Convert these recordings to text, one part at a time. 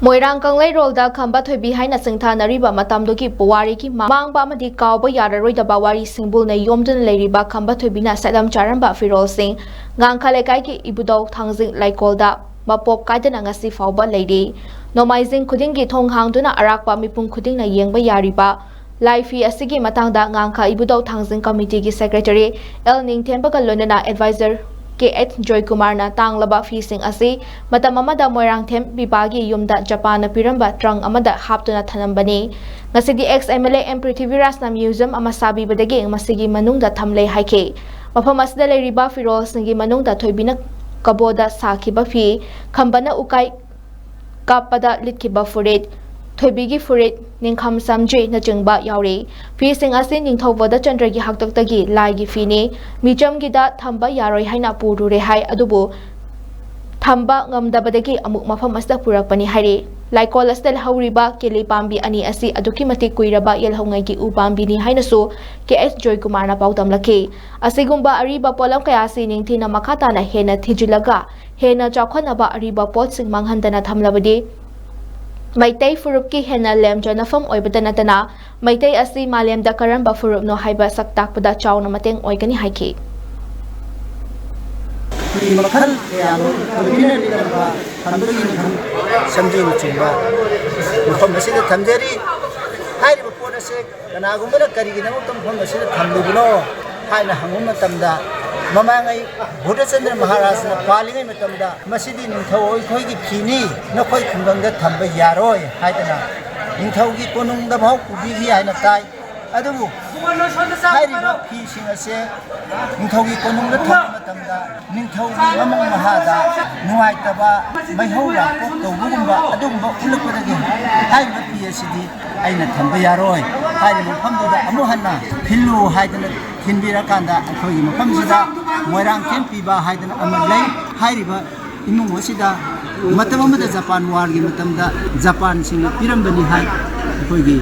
Moirang Kanglai Rolda Kamba Thoibi Haina Singthana Riba Matamdoki Puwari ki Mangba Amadi Kauba Yararoi da Bawari Singbulna Yomdun Leiriba Kamba Thoibina Sadam Charamba Firol Singh Ngangkha Lekai ki Ibudau Thangjing Laikolda Mapop Kaidana Ngasi Fauba Leiri Nomaizing Khudingi Thong Hangduna Arakpa Mipum Khudingna Yengba Yariba Laifi Asigi Matangda Ngangkha Ibudau Thangjing Committee ki Secretary El Ningthenbaga Lonana Advisor K.H. Joy Kumarna Tanglaba Fising Asi Matam Amada Moirang Them Bibagi Yumda Japan Piramba Trang Amada Haptuna Thanambani Ngasidi ex-MLA M. Prithviraj Museum Amasabi Badagi Masigi Manungda Thamle Haike Mafam asida leiriba Firol Singi Manungda Thoibina Kaboda Sakiba Fi Khambana Ukai Kapada Litkiba Furit Thoibigi Furit Ningkham Samje Nachingba Yauri Fising Asi Ningthobada Chandragi Haktaktagi Laigi Fini Mijam Gida Thamba Yaroi Haina Puru Rehai Adubu Thamba Ngamdabadagi Amuk Mafam Asda Purakpani Hari Laikol Astel Hauriba Kili Pambi Ani Asi Aduki Mati Kuiraba Yelhongai Upambi Ni Hainasu K.S. Joy Kumarna Pautam Laki Asigumba Ariba Polam Kayasi Ningtina Makatana Hena Thijilaga Hena Chakwanaba Ariba Potsing Manghandana Thamlabadi Maitai Furupki Hena Lem Janafam Oibadanatana Maitai Asi Malem da Karamba Furup no Haiba Saktakpada Chow na Mateng Oigani Haiki Makal yang berbina di dalam kandungan sambil cuba. Mumpam masih ada tamjari, hari berpuasa sih. Karena aku mana kari kita mumpam masih ada tamdu bulo. Hari na hangun matamda. Mama ngai Buddha Chandra Maharaj na palingai matamda. Masih di ningthau koi ki kini, na koi kembang da tambah yaroi. Hari na ningthau ki konung da bau kubi hari na tai. Aduh, hari na pising ase. Ningthau ki konung da tambah matamda. Ningthau ki amang mahada. Nuai taba maihora kokto bugumba adumba ulakwadagi. Hari na PSD ay na tambah yaroi. Hari na pamduda amuhanna pillu hari na Hinbirakanda akhoi mafam sida Moirang Kempi ba haidana amalai hairiba imung wasida matam amada Japan war gi matamda Japan sing pirambani hai akhoi gi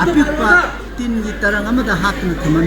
apikpa tin gi tarang amada hakna thaman